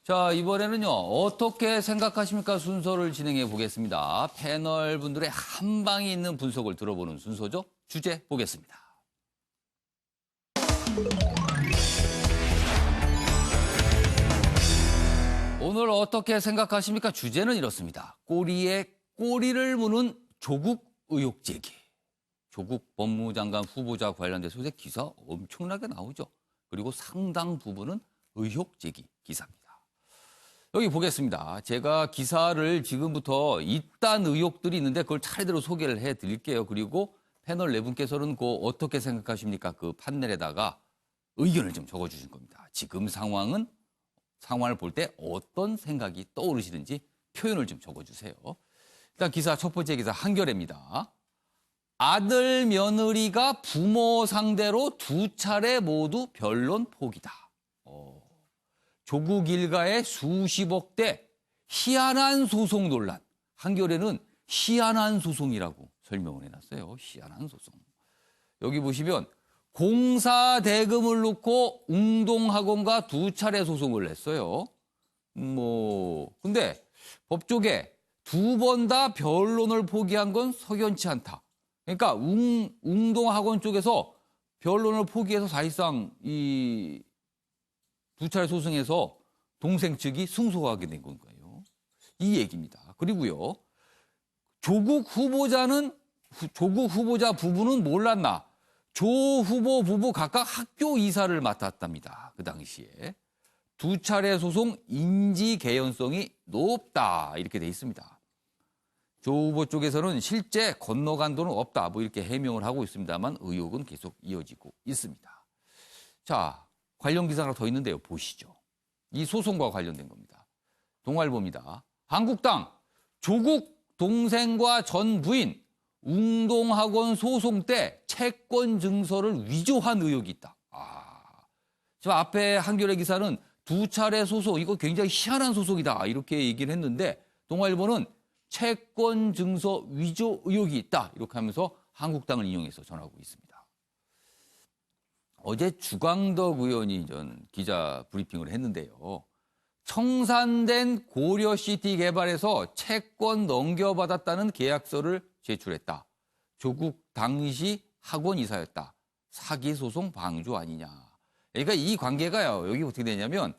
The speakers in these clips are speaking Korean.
자, 이번에는요, 어떻게 생각하십니까? 순서를 진행해 보겠습니다. 패널 분들의 한 방에 있는 분석을 들어보는 순서죠. 주제 보겠습니다. 오늘 어떻게 생각하십니까? 주제는 이렇습니다. 꼬리에 꼬리를 무는 조국 의혹 제기. 조국 법무장관 후보자 관련돼서 요새 기사 엄청나게 나오죠. 그리고 상당 부분은 의혹 제기 기사입니다. 여기 보겠습니다. 제가 기사를 지금부터 이딴 의혹들이 있는데 그걸 차례대로 소개를 해드릴게요. 그리고 패널 네 분께서는 어떻게 생각하십니까? 그 판넬에다가 의견을 좀 적어주신 겁니다. 지금 상황을 볼 때 어떤 생각이 떠오르시는지 표현을 좀 적어주세요. 일단 기사 첫 번째 기사 한겨레입니다. 아들 며느리가 부모 상대로 두 차례 모두 변론 포기다. 조국 일가의 수십억대 희한한 소송 논란. 한겨레는 희한한 소송이라고 설명을 해놨어요. 희한한 소송. 여기 보시면 공사 대금을 놓고 웅동학원과 두 차례 소송을 냈어요. 근데 법조계 두 번 다 변론을 포기한 건 석연치 않다. 그러니까 웅동학원 쪽에서 변론을 포기해서 사실상 이 두 차례 소송에서 동생 측이 승소하게 된 건가요? 이 얘기입니다. 그리고요, 조국 후보자 부부는 몰랐나? 조 후보 부부 각각 학교 이사를 맡았답니다. 그 당시에. 두 차례 소송 인지 개연성이 높다. 이렇게 돼 있습니다. 조 후보 쪽에서는 실제 건너간 돈은 없다. 이렇게 해명을 하고 있습니다만 의혹은 계속 이어지고 있습니다. 자, 관련 기사가 하나 더 있는데요. 보시죠. 이 소송과 관련된 겁니다. 동아일보입니다. 한국당 조국 동생과 전 부인 웅동학원 소송 때 채권 증서를 위조한 의혹이 있다. 저 앞에 한겨레 기사는 두 차례 소송, 이거 굉장히 희한한 소송이다. 이렇게 얘기를 했는데 동아일보는 채권 증서 위조 의혹이 있다. 이렇게 하면서 한국당을 인용해서 전하고 있습니다. 어제 주광덕 의원이 기자 브리핑을 했는데요. 청산된 고려시티 개발에서 채권 넘겨받았다는 계약서를 제출했다. 조국 당시 학원 이사였다. 사기소송 방조 아니냐. 그러니까 이 관계가요. 여기 어떻게 되냐면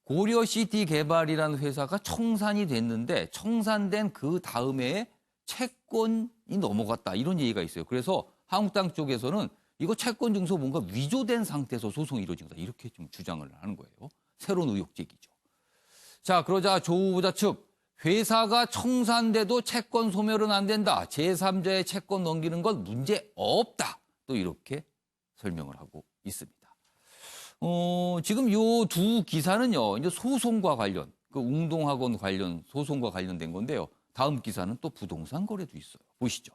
고려시티 개발이라는 회사가 청산이 됐는데 청산된 그 다음에 채권이 넘어갔다. 이런 얘기가 있어요. 그래서 한국당 쪽에서는 이거 채권 증서 뭔가 위조된 상태에서 소송이 이루어진 거다. 이렇게 좀 주장을 하는 거예요. 새로운 의혹 제기죠. 자, 그러자 조 후보자 측 회사가 청산돼도 채권 소멸은 안 된다. 제3자의 채권 넘기는 건 문제 없다. 또 이렇게 설명을 하고 있습니다. 지금 요 두 기사는요. 이제 소송과 관련, 그 웅동학원 관련 소송과 관련된 건데요. 다음 기사는 또 부동산 거래도 있어요. 보시죠.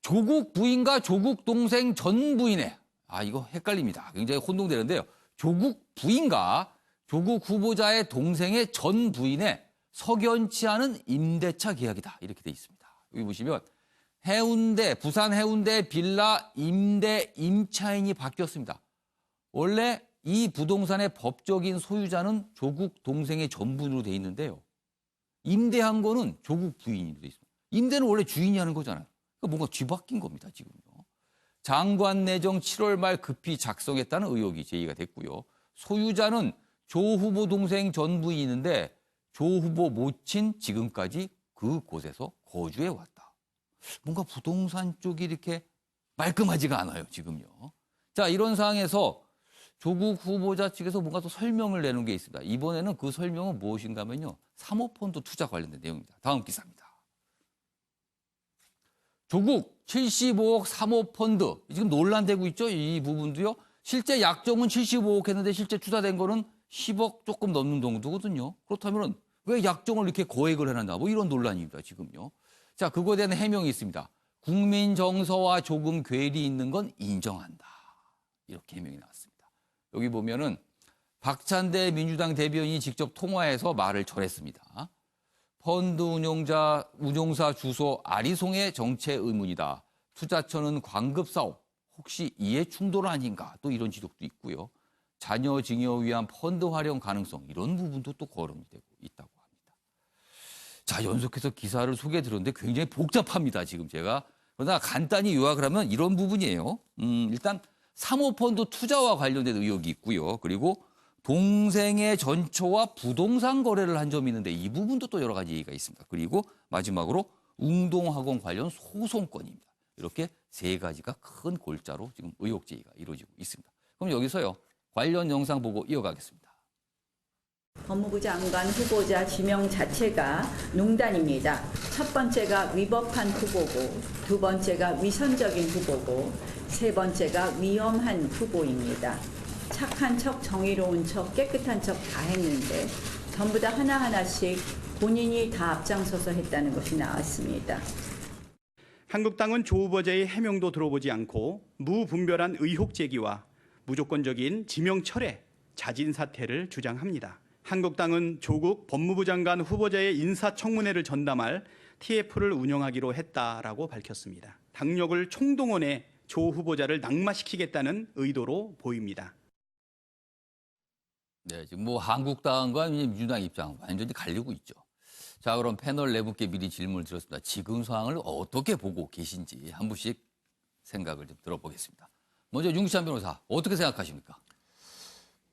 조국 부인과 조국 동생 전 부인의, 이거 헷갈립니다. 굉장히 혼동되는데요. 조국 부인과 조국 후보자의 동생의 전 부인의 석연치 않은 임대차 계약이다. 이렇게 돼 있습니다. 여기 보시면 부산 해운대 빌라 임대 임차인이 바뀌었습니다. 원래 이 부동산의 법적인 소유자는 조국 동생의 전 부인으로 돼 있는데요. 임대한 거는 조국 부인으로 돼 있습니다. 임대는 원래 주인이 하는 거잖아요. 뭔가 뒤바뀐 겁니다, 지금요. 장관 내정 7월 말 급히 작성했다는 의혹이 제기가 됐고요. 소유자는 조 후보 동생 전 부인이 있는데 조 후보 모친 지금까지 그곳에서 거주해 왔다. 뭔가 부동산 쪽이 이렇게 말끔하지가 않아요, 지금요. 자, 이런 상황에서 조국 후보자 측에서 뭔가 또 설명을 내는 게 있습니다. 이번에는 그 설명은 무엇인가 하면요. 사모펀드 투자 관련된 내용입니다. 다음 기사입니다. 조국 75억 사모펀드 지금 논란되고 있죠. 이 부분도요. 실제 약정은 75억 했는데 실제 투자된 거는 10억 조금 넘는 정도거든요. 그렇다면 왜 약정을 이렇게 거액을 해놨나 이런 논란입니다. 지금요. 자, 그거에 대한 해명이 있습니다. 국민 정서와 조금 괴리 있는 건 인정한다. 이렇게 해명이 나왔습니다. 여기 보면은 박찬대 민주당 대변인이 직접 통화해서 말을 전했습니다. 펀드 운용사 주소 아리송의 정체 의문이다. 투자처는 광급 사업, 혹시 이해 충돌 아닌가? 또 이런 지적도 있고요. 자녀 증여 위한 펀드 활용 가능성 이런 부분도 또 거론이 되고 있다고 합니다. 자, 연속해서 기사를 소개해드렸는데 굉장히 복잡합니다. 지금 제가. 그러나 간단히 요약을 하면 이런 부분이에요. 일단 사모펀드 투자와 관련된 의혹이 있고요. 그리고 동생의 전초와 부동산 거래를 한 점이 있는데 이 부분도 또 여러 가지 얘기가 있습니다. 그리고 마지막으로 웅동학원 관련 소송건입니다. 이렇게 세 가지가 큰 골자로 지금 의혹 제기가 이루어지고 있습니다. 그럼 여기서요. 관련 영상 보고 이어가겠습니다. 법무부 장관 후보자 지명 자체가 농단입니다. 첫 번째가 위법한 후보고, 두 번째가 위선적인 후보고, 세 번째가 위험한 후보입니다. 착한 척, 정의로운 척, 깨끗한 척 다 했는데 전부 다 하나하나씩 본인이 다 앞장서서 했다는 것이 나왔습니다. 한국당은 조 후보자의 해명도 들어보지 않고 무분별한 의혹 제기와 무조건적인 지명 철회, 자진 사퇴를 주장합니다. 한국당은 조국 법무부 장관 후보자의 인사청문회를 전담할 TF를 운영하기로 했다라고 밝혔습니다. 당력을 총동원해 조 후보자를 낙마시키겠다는 의도로 보입니다. 네, 지금 뭐 한국당과 민주당 입장 완전히 갈리고 있죠. 자, 그럼 패널 네 분께 미리 질문을 드렸습니다. 지금 상황을 어떻게 보고 계신지 한 분씩 생각을 좀 들어보겠습니다. 먼저 윤기찬 변호사, 어떻게 생각하십니까?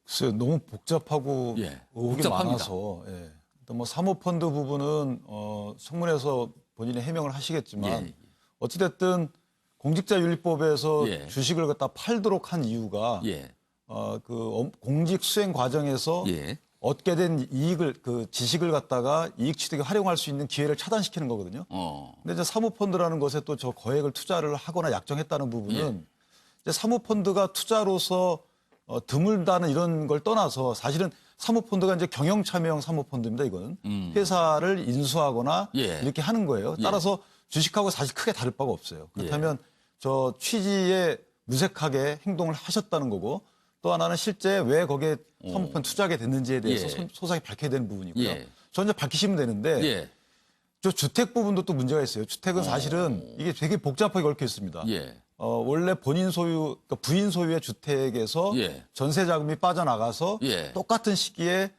글쎄요, 너무 복잡하고 예, 의혹이 복잡합니다. 많아서 일단 뭐 사모펀드 부분은 청문회에서 본인이 해명을 하시겠지만 예. 어찌됐든 공직자윤리법에서 예. 주식을 갖다 팔도록 한 이유가 예, 공직 수행 과정에서 예, 얻게 된 이익을 그 지식을 갖다가 이익 취득에 활용할 수 있는 기회를 차단시키는 거거든요. 근데 이제 사모펀드라는 것에 또 저 거액을 투자를 하거나 약정했다는 부분은 이제 사모펀드가 투자로서 드물다는 이런 걸 떠나서 사실은 사모펀드가 이제 경영참여형 사모펀드입니다. 이거는 회사를 인수하거나 예. 이렇게 하는 거예요. 따라서 주식하고 사실 크게 다를 바가 없어요. 그렇다면 저 취지에 무색하게 행동을 하셨다는 거고 또 하나는 실제 왜 거기에 사모펀드 투자하게 됐는지에 대해서 예. 소상히 밝혀야 되는 부분이고요. 예. 저 이제 밝히시면 되는데 예, 저 주택 부분도 또 문제가 있어요. 주택은 사실은 이게 되게 복잡하게 얽혀 있습니다. 예, 원래 본인 소유, 그러니까 부인 소유의 주택에서 예. 전세 자금이 빠져나가서 예. 똑같은 시기에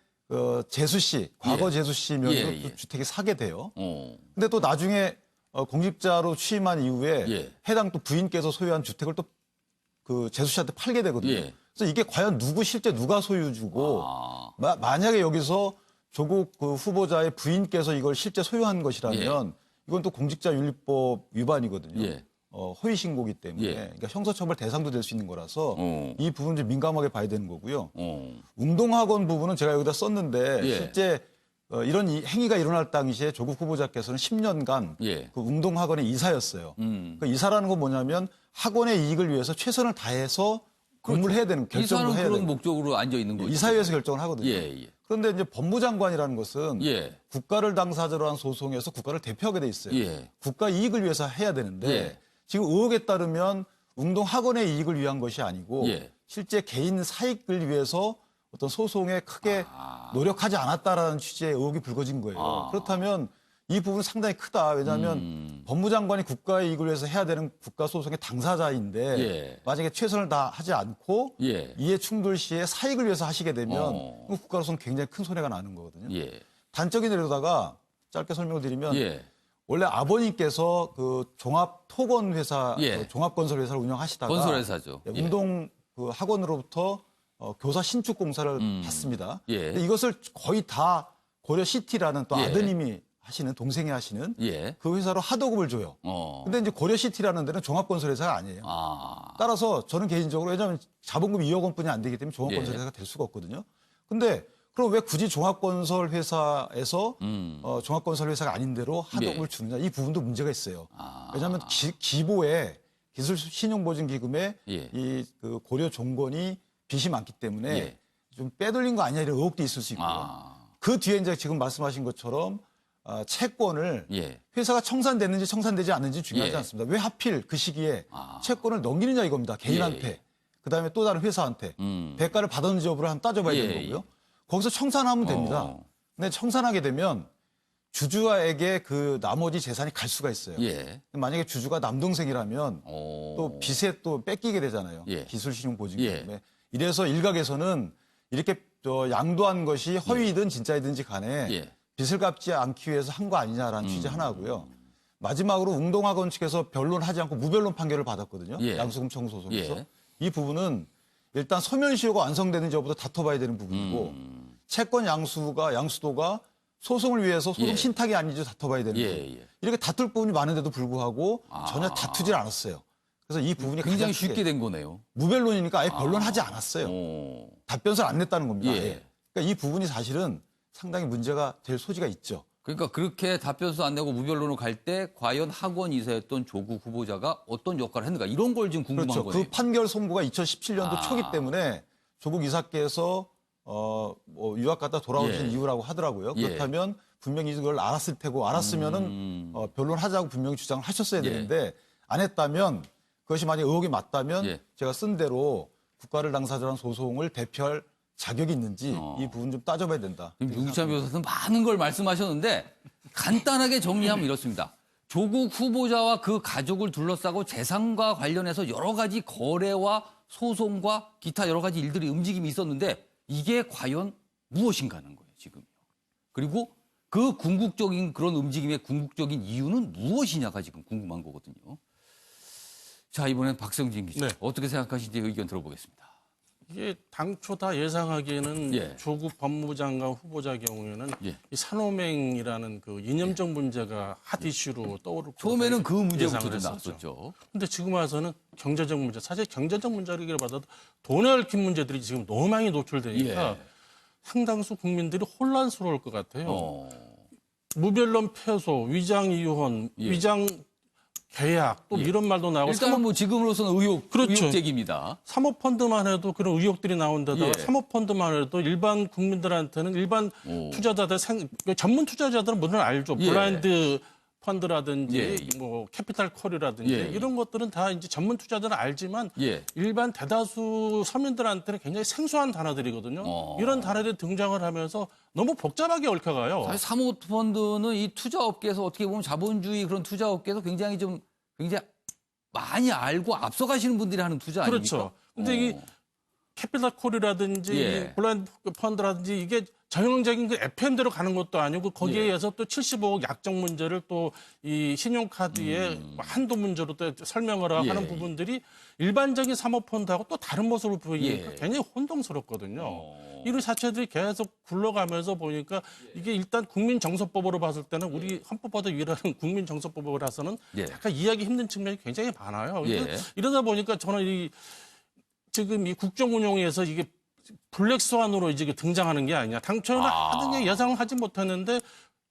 재수 씨, 과거 예. 재수 씨 명의로 예, 또 예. 주택이 사게 돼요. 어, 근데 또 나중에 공직자로 취임한 이후에 예. 해당 또 부인께서 소유한 주택을 또 그 재수 씨한테 팔게 되거든요. 예. 그래서 이게 과연 실제 누가 소유주고 아, 만약에 여기서 조국 그 후보자의 부인께서 이걸 실제 소유한 것이라면 이건 또 공직자윤리법 위반이거든요. 예. 허위 신고기 때문에 예. 그러니까 형사처벌 대상도 될 수 있는 거라서 이 부분 좀 민감하게 봐야 되는 거고요. 어, 웅동학원 부분은 제가 여기다 썼는데 예. 실제 이런 행위가 일어날 당시에 조국 후보자께서는 10년간 예. 그 웅동학원의 이사였어요. 그 이사라는 건 뭐냐면 학원의 이익을 위해서 최선을 다해서 근무를 해야 되는 결정을 이사는 해야 그런 되는 목적으로 앉아 있는 거죠. 이사회에서 결정을 하거든요. 예, 예. 그런데 이제 법무장관이라는 것은 예. 국가를 당사자로 한 소송에서 국가를 대표하게 돼 있어요. 예. 국가 이익을 위해서 해야 되는데 예. 지금 의혹에 따르면 웅동학원의 이익을 위한 것이 아니고 예. 실제 개인 사익을 위해서 어떤 소송에 크게 노력하지 않았다라는 취지의 의혹이 불거진 거예요. 그렇다면 이 부분은 상당히 크다. 왜냐하면 법무장관이 국가의 이익을 위해서 해야 되는 국가 소송의 당사자인데 예. 만약에 최선을 다하지 않고 예. 이해 충돌 시에 사익을 위해서 하시게 되면 국가로서는 굉장히 큰 손해가 나는 거거든요. 예. 단적인 예로다가 짧게 설명을 드리면 예. 원래 아버님께서 그 종합 토건 회사, 예. 종합건설 회사를 운영하시다가 건설회사죠. 예. 운동 그 학원으로부터 교사 신축 공사를 받습니다. 예. 근데 이것을 거의 다 고려시티라는 또 예. 아드님이 하시는 동생이 하시는 예. 그 회사로 하도급을 줘요. 근데 이제 고려시티라는 데는 종합건설 회사가 아니에요. 아. 따라서 저는 개인적으로 왜냐하면 자본금 2억 원뿐이 안 되기 때문에 종합건설 예. 회사가 될 수가 없거든요. 근데 그럼 왜 굳이 종합건설 회사에서 종합건설 회사가 아닌 대로 하도급을 예. 주느냐 이 부분도 문제가 있어요. 아. 왜냐하면 기보에 기술 신용보증기금에 예. 이 그 고려 종건이 빚이 많기 때문에 예. 좀 빼돌린 거 아니냐 이런 의혹도 있을 수 있고요. 아. 그 뒤에 이제 지금 말씀하신 것처럼 채권을 예. 회사가 청산됐는지 청산되지 않는지 중요하지 예. 않습니다. 왜 하필 그 시기에 아. 채권을 넘기느냐 이겁니다. 개인한테. 예. 그다음에 또 다른 회사한테. 대가를 받았는지 여부를 한번 따져봐야 예, 되는 거고요. 거기서 청산하면 됩니다. 근데 청산하게 되면 주주에게 그 나머지 재산이 갈 수가 있어요. 예. 만약에 주주가 남동생이라면 또 빚에 또 뺏기게 되잖아요. 예. 기술신용보증 예. 때문에. 이래서 일각에서는 이렇게 양도한 것이 허위이든 진짜이든지 간에 예. 빚을 갚지 않기 위해서 한 거 아니냐라는 취지 하나고요. 마지막으로 웅동학원 측에서 변론하지 않고 무변론 판결을 받았거든요. 예. 양수금 청구 소송에서. 예. 이 부분은 일단 소멸시효가 완성되는지 여부터 다퉈봐야 되는 부분이고 채권 양수도가 소송을 위해서 소송 예. 신탁이 아닌지 다퉈봐야 되는 예, 부분. 예. 이렇게 다툴 부분이 많은데도 불구하고 전혀 다투질 않았어요. 그래서 이 부분이 굉장히 가장 쉽게 된 거네요. 무변론이니까 아예 변론하지 않았어요. 어. 답변서를 안 냈다는 겁니다. 예. 아예. 그러니까 이 부분이 사실은 상당히 문제가 될 소지가 있죠. 그러니까 그렇게 답변서 안 내고 무변론을 갈 때 과연 학원 이사였던 조국 후보자가 어떤 역할을 했는가 이런 걸 지금 궁금한 그렇죠. 거네요. 그 판결 선고가 2017년도 초기 때문에 조국 이사께서 유학 갔다 돌아오신 예. 이유라고 하더라고요. 예. 그렇다면 분명히 이걸 알았을 테고 알았으면은 변론하자고 분명히 주장을 하셨어야 예. 되는데 안 했다면 그것이 만약 의혹이 맞다면 예. 제가 쓴 대로 국가를 당사자란 소송을 대표할 자격이 있는지 이 부분 좀 따져봐야 된다. 지금 유기찬 변호사는 많은 걸 말씀하셨는데 간단하게 정리하면 이렇습니다. 조국 후보자와 그 가족을 둘러싸고 재산과 관련해서 여러 가지 거래와 소송과 기타 여러 가지 일들이 움직임이 있었는데 이게 과연 무엇인가 하는 거예요, 지금요. 그리고 그 궁극적인 그런 움직임의 궁극적인 이유는 무엇이냐가 지금 궁금한 거거든요. 자, 이번엔 박성진 기자. 네. 어떻게 생각하시는지 의견 들어보겠습니다. 이게 당초 다 예상하기에는 예. 조국 법무부 장관 후보자 경우에는 예. 이 산호맹이라는 그 이념적 문제가 핫 이슈로 떠오를 처음에는 그 문제부터 좀 예상을 했었죠. 나왔었죠. 근데 지금 와서는 경제적 문제, 사실 경제적 문제를 받아도 돈에 얽힌 문제들이 지금 너무 많이 노출되니까 예. 상당수 국민들이 혼란스러울 것 같아요. 어. 무변론 패소, 위장 이혼, 예. 위장 계약 또 이런 말도 나오고 일단은 뭐 지금으로서는 그렇죠. 의혹제기입니다. 사모펀드만 해도 그런 의혹들이 나온다다가 예. 사모펀드만 해도 일반 국민들한테는 일반 투자자들, 전문 투자자들은 물론 알죠. 예. 블라인드 펀드라든지 예. 뭐 캐피탈 콜이라든지 예. 이런 것들은 다 이제 전문 투자들은 알지만 예. 일반 대다수 서민들한테는 굉장히 생소한 단어들이거든요. 이런 단어들이 등장을 하면서 너무 복잡하게 얽혀가요. 사실 사모펀드는 이 투자업계에서 어떻게 보면 자본주의 그런 투자업계에서 굉장히 많이 알고 앞서가시는 분들이 하는 투자 아닙니까? 그렇죠. 근데 이 캐피탈 콜이라든지 예. 블라인드 펀드라든지 이게 전형적인 그 FM대로 가는 것도 아니고 거기에 예. 의해서 또 75억 약정 문제를 또 이 신용카드의 한도 문제로 또 설명을 하고 예. 하는 부분들이 일반적인 사모펀드하고 또 다른 모습을 보이니까 예. 굉장히 혼동스럽거든요. 이런 자체들이 계속 굴러가면서 보니까 이게 일단 국민정서법으로 봤을 때는 우리 헌법보다 유일한 국민정서법이라서는 예. 약간 이해하기 힘든 측면이 굉장히 많아요. 예. 이러다 보니까 저는 지금 이 국정운영에서 이게 블랙스완으로 이제 등장하는 게 아니냐. 당초에는 하는 게 예상을 하지 못했는데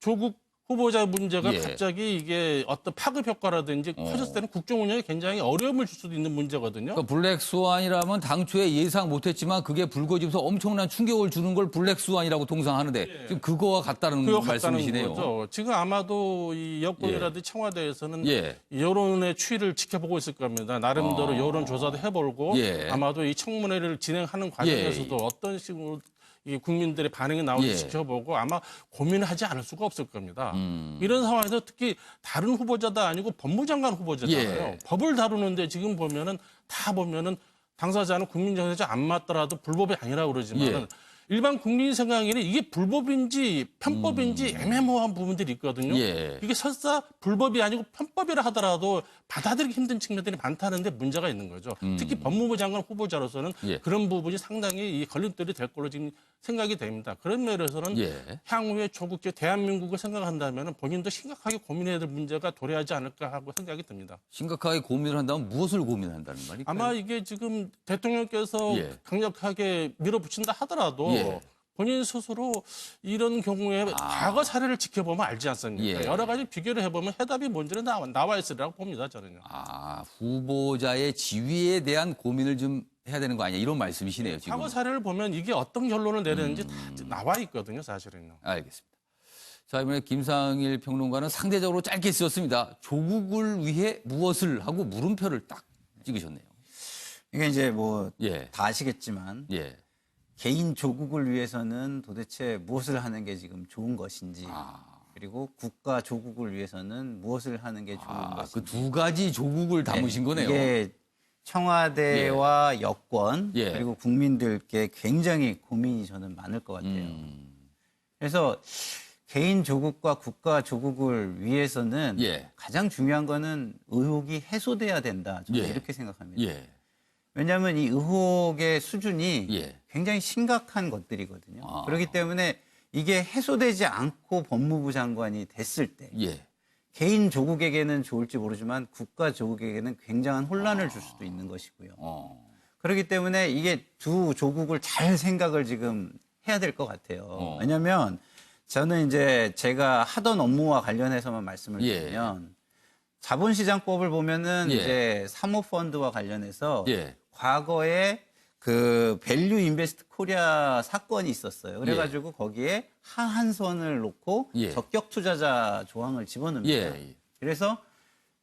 조국 후보자 문제가 예. 갑자기 이게 어떤 파급 효과라든지 커졌을 때는 국정운영에 굉장히 어려움을 줄 수도 있는 문제거든요. 그러니까 블랙스완이라면 당초에 예상 못했지만 그게 불거지면서 엄청난 충격을 주는 걸 블랙스완이라고 통상하는데 지금 그거와 같다는 그거 말씀이시네요. 같다는 거죠. 지금 아마도 이 여권이라든지 청와대에서는 예. 여론의 추이를 지켜보고 있을 겁니다. 나름대로 여론 조사도 해보고 예. 아마도 이 청문회를 진행하는 과정에서도 어떤 식으로 이 국민들의 반응이 나올지 예. 지켜보고 아마 고민을 하지 않을 수가 없을 겁니다. 이런 상황에서 특히 다른 후보자도 아니고 법무장관 후보자잖아요. 예. 법을 다루는데 지금 보면은 다 보면은 당사자는 국민정서에 안 맞더라도 불법이 아니라고 그러지만 예. 일반 국민이 생각하기에는 이게 불법인지 편법인지 애매모호한 부분들이 있거든요. 예. 이게 설사 불법이 아니고 편법이라 하더라도 받아들이기 힘든 측면들이 많다는데 문제가 있는 거죠. 특히 법무부 장관 후보자로서는 예. 그런 부분이 상당히 이 걸림돌이 될 걸로 지금 생각이 됩니다. 그런 면에서는 예. 향후에 조국 대한민국을 생각한다면 본인도 심각하게 고민해야 될 문제가 도래하지 않을까 하고 생각이 듭니다. 심각하게 고민을 한다면 무엇을 고민한다는 말일까요? 아마 이게 지금 대통령께서 예. 강력하게 밀어붙인다 하더라도 예. 본인 스스로 이런 경우에 과거 사례를 지켜보면 알지 않습니까? 예. 여러 가지 비교를 해보면 해답이 뭔지는 나와 있으리라고 봅니다, 저는요. 후보자의 지위에 대한 고민을 좀 해야 되는 거 아니냐 이런 말씀이시네요. 지금. 과거 사례를 보면 이게 어떤 결론을 내리는지 다 나와 있거든요, 사실은요. 알겠습니다. 자, 이번에 김상일 평론가는 상대적으로 짧게 쓰셨습니다. 조국을 위해 무엇을 하고 물음표를 딱 찍으셨네요. 이게 이제 뭐 다 예. 아시겠지만 예. 개인 조국을 위해서는 도대체 무엇을 하는 게 지금 좋은 것인지 그리고 국가 조국을 위해서는 무엇을 하는 게 좋은 것인지 그 두 가지 조국을 담으신 거네요. 이게 청와대와 여권 예. 그리고 국민들께 굉장히 고민이 저는 많을 것 같아요. 그래서 개인 조국과 국가 조국을 위해서는 예. 가장 중요한 거는 의혹이 해소돼야 된다. 저는 예. 이렇게 생각합니다. 예. 왜냐하면 이 의혹의 수준이 예. 굉장히 심각한 것들이거든요. 아. 그렇기 때문에 이게 해소되지 않고 법무부 장관이 됐을 때 예. 개인 조국에게는 좋을지 모르지만 국가 조국에게는 굉장한 혼란을 줄 수도 있는 것이고요. 그렇기 때문에 이게 두 조국을 잘 생각을 지금 해야 될 것 같아요. 왜냐하면 저는 이제 제가 하던 업무와 관련해서만 말씀을 예. 드리면 자본시장법을 보면은 예. 이제 사모펀드와 관련해서 예. 과거에 그 밸류 인베스트 코리아 사건이 있었어요. 그래가지고 거기에 하한선을 놓고 예. 적격 투자자 조항을 집어넣습니다. 예. 그래서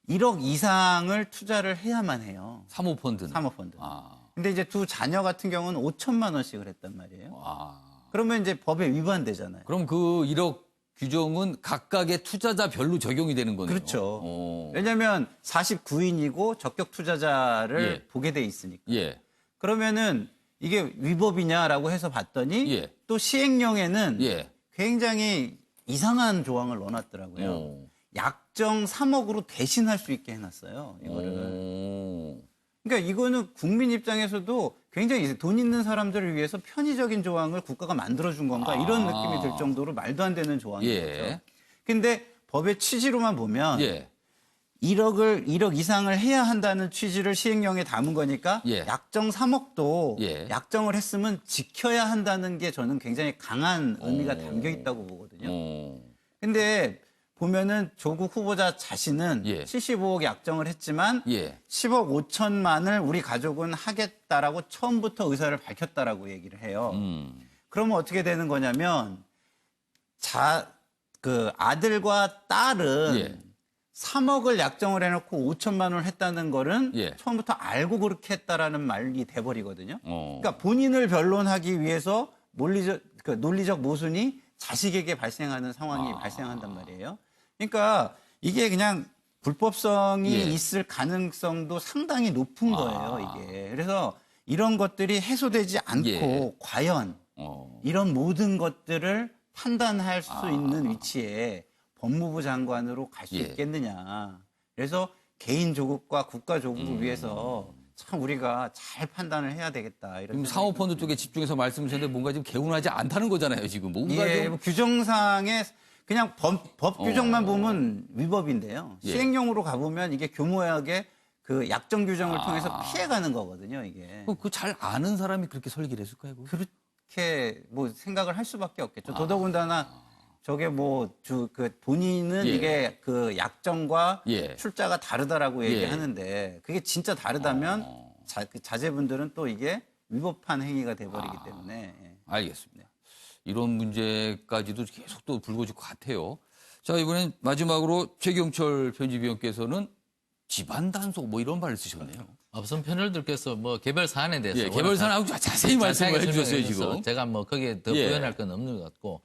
1억 이상을 투자를 해야만 해요. 사모펀드는. 사모펀드. 아. 근데 이제 두 자녀 같은 경우는 5천만 원씩을 했단 말이에요. 아. 그러면 이제 법에 위반되잖아요. 그럼 그 1억 규정은 각각의 투자자별로 적용이 되는 거네요. 그렇죠. 왜냐하면 49인이고 적격 투자자를 예. 보게 돼 있으니까. 예. 그러면은 이게 위법이냐라고 해서 봤더니 예. 또 시행령에는 예. 굉장히 이상한 조항을 넣어놨더라고요. 약정 3억으로 대신할 수 있게 해놨어요. 이거를. 그러니까 이거는 국민 입장에서도 굉장히 돈 있는 사람들을 위해서 편의적인 조항을 국가가 만들어준 건가 이런 느낌이 들 정도로 말도 안 되는 조항이죠. 예. 근데 법의 취지로만 보면 예. 1억 이상을 해야 한다는 취지를 시행령에 담은 거니까 예. 약정 3억도 예. 약정을 했으면 지켜야 한다는 게 저는 굉장히 강한 의미가 담겨 있다고 보거든요. 근데 보면은 조국 후보자 자신은 예. 75억 약정을 했지만 예. 10억 5천만을 우리 가족은 하겠다라고 처음부터 의사를 밝혔다라고 얘기를 해요. 그러면 어떻게 되는 거냐면 그 아들과 딸은 예. 3억을 약정을 해놓고 5천만 원을 했다는 거는 예. 처음부터 알고 그렇게 했다라는 말이 돼버리거든요. 어. 그러니까 본인을 변론하기 위해서 논리적 모순이 자식에게 발생하는 상황이 발생한단 말이에요. 그러니까 이게 그냥 불법성이 예. 있을 가능성도 상당히 높은 거예요, 이게. 그래서 이런 것들이 해소되지 않고 예. 과연 이런 모든 것들을 판단할 수 있는 위치에 법무부 장관으로 갈 수 예. 있겠느냐. 그래서 개인 조국과 국가 조국을 위해서 참 우리가 잘 판단을 해야 되겠다. 이런 지금 생각이 사모펀드 쪽에 집중해서 말씀을 주셨는데 뭔가 지금 개운하지 않다는 거잖아요, 지금. 뭔가 예, 좀. 뭐 규정상에 그냥 법 규정만 보면 위법인데요. 예. 시행령으로 가보면 이게 교모하게 그 약정 규정을 통해서 피해가는 거거든요, 이게. 그 잘 아는 사람이 그렇게 설계를 했을까요? 그거? 그렇게 뭐 생각을 할 수밖에 없겠죠. 더더군다나 저게 뭐 그 본인은 예. 이게 그 약정과 예. 출자가 다르다라고 예. 얘기하는데 그게 진짜 다르다면 그 자제분들은 또 이게 위법한 행위가 돼버리기 때문에. 예. 알겠습니다. 이런 문제까지도 계속 또 불거질 것 같아요. 자, 이번엔 마지막으로 최경철 편집위원께서는 집안 단속 뭐 이런 말을 쓰셨네요. 앞선 패널들께서 뭐 개별 사안에 대해서 예, 개별 사안하고 자세히 말씀을 자세하게 해주셨어요, 설명해 주셔서 지금. 제가 뭐 거기에 더 예. 부연할 건 없는 것 같고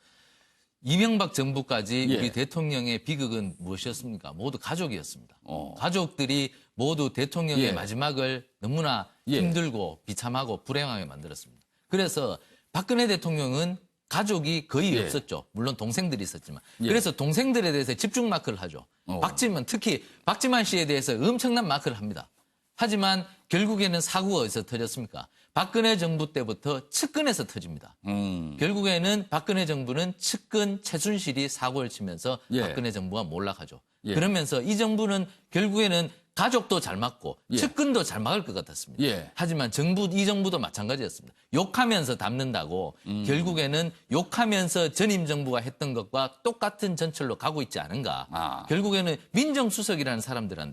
이명박 정부까지 예. 우리 대통령의 비극은 무엇이었습니까? 모두 가족이었습니다. 가족들이 모두 대통령의 예. 마지막을 너무나 예. 힘들고 비참하고 불행하게 만들었습니다. 그래서 박근혜 대통령은 가족이 거의 예. 없었죠. 물론 동생들이 있었지만. 예. 그래서 동생들에 대해서 집중 마크를 하죠. 특히 박지만 씨에 대해서 엄청난 마크를 합니다. 하지만 결국에는 사고가 어디서 터졌습니까? 박근혜 정부 때부터 측근에서 터집니다. 결국에는 박근혜 정부는 측근 최순실이 사고를 치면서 예. 박근혜 정부가 몰락하죠. 예. 그러면서 이 정부는 결국에는 가족도 잘 맞고 예. 측근도 잘 막을 것 같았습니다. 예. 하지만 이 정부도 마찬가지였습니다. 욕하면서 담는다고 결국에는 욕하면서 전임 정부가 했던 것과 똑같은 전철로 가고 있지 않은가. 결국에는 민정수석이라는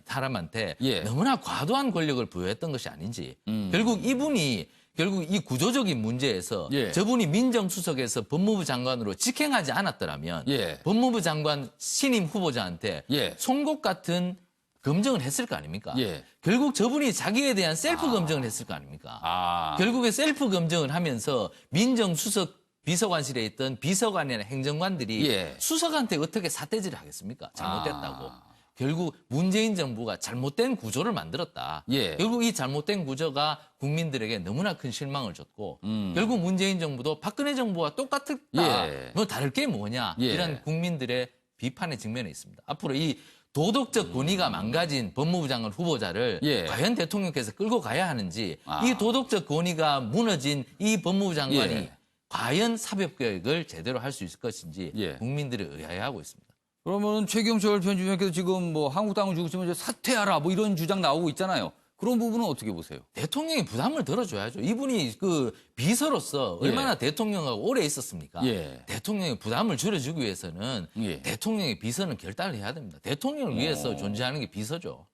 사람한테 예. 너무나 과도한 권력을 부여했던 것이 아닌지. 결국 이 구조적인 문제에서 예. 저분이 민정수석에서 법무부 장관으로 직행하지 않았더라면 예. 법무부 장관 신임 후보자한테 예. 송곳 같은 검증을 했을 거 아닙니까? 예. 결국 저분이 자기에 대한 셀프 검증을 했을 거 아닙니까? 결국에 셀프 검증을 하면서 민정수석 비서관실에 있던 비서관이나 행정관들이 예. 수석한테 어떻게 삿대질을 하겠습니까? 잘못됐다고. 결국 문재인 정부가 잘못된 구조를 만들었다. 예. 결국 이 잘못된 구조가 국민들에게 너무나 큰 실망을 줬고 결국 문재인 정부도 박근혜 정부와 똑같다. 예. 뭐 다를 게 뭐냐. 예. 이런 국민들의 비판의 직면에 있습니다. 앞으로 이 도덕적 권위가 망가진 법무부 장관 후보자를 예. 과연 대통령께서 끌고 가야 하는지 아. 이 도덕적 권위가 무너진 이 법무부 장관이 예. 과연 사법개혁을 제대로 할 수 있을 것인지 예. 국민들이 의아해하고 있습니다. 그러면 최경철 편집위원께서 지금 뭐 한국당을 죽으시면 이제 사퇴하라 뭐 이런 주장 나오고 있잖아요. 그런 부분은 어떻게 보세요? 대통령이 부담을 들어줘야죠. 이분이 그 비서로서 예. 얼마나 대통령하고 오래 있었습니까? 예. 대통령의 부담을 줄여주기 위해서는 예. 대통령의 비서는 결단을 해야 됩니다. 대통령을 위해서 존재하는 게 비서죠.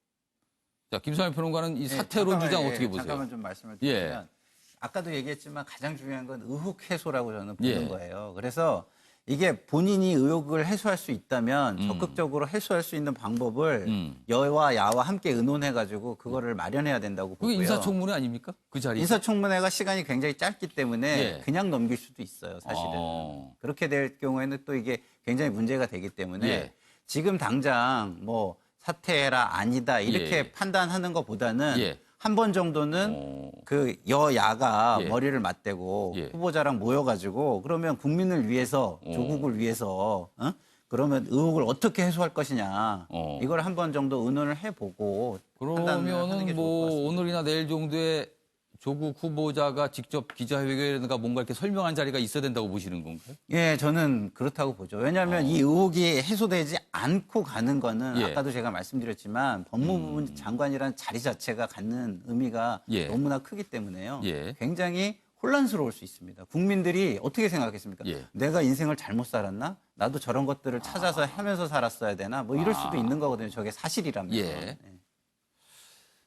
자, 김상일 평론가는 이 네, 사퇴론 주장 잠깐만, 어떻게 보세요? 잠깐만 좀 말씀을 예. 드리면 아까도 얘기했지만 가장 중요한 건 의혹 해소라고 저는 보는 예. 거예요. 그래서 이게 본인이 의혹을 해소할 수 있다면 적극적으로 해소할 수 있는 방법을 여와 야와 함께 의논해가지고 그거를 마련해야 된다고 그게 보고요. 인사청문회 아닙니까? 그 자리. 인사청문회가 시간이 굉장히 짧기 때문에 예. 그냥 넘길 수도 있어요, 사실은. 그렇게 될 경우에는 또 이게 굉장히 문제가 되기 때문에 예. 지금 당장 뭐 사퇴해라 아니다 이렇게 예. 판단하는 것보다는 예. 한 번 정도는 그 여야가 예. 머리를 맞대고 예. 후보자랑 모여가지고 그러면 국민을 위해서 조국을 위해서 그러면 의혹을 어떻게 해소할 것이냐 이걸 한 번 정도 의논을 해보고 판단을 하는 게 그러면은 좋을 것 뭐 같습니다. 오늘이나 내일 정도에 조국 후보자가 직접 기자회견이라든가 뭔가 이렇게 설명한 자리가 있어야 된다고 보시는 건가요? 예, 저는 그렇다고 보죠. 왜냐하면 이 의혹이 해소되지 않고 가는 거는 예. 아까도 제가 말씀드렸지만 법무부 장관이라는 자리 자체가 갖는 의미가 예. 너무나 크기 때문에요. 예. 굉장히 혼란스러울 수 있습니다. 국민들이 어떻게 생각했습니까? 예. 내가 인생을 잘못 살았나? 나도 저런 것들을 찾아서 하면서 살았어야 되나? 뭐 이럴 수도 있는 거거든요. 저게 사실이라면. 예. 네.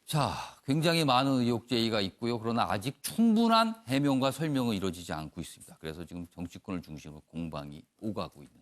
자, 굉장히 많은 의혹 제기가 있고요. 그러나 아직 충분한 해명과 설명은 이루어지지 않고 있습니다. 그래서 지금 정치권을 중심으로 공방이 오가고 있는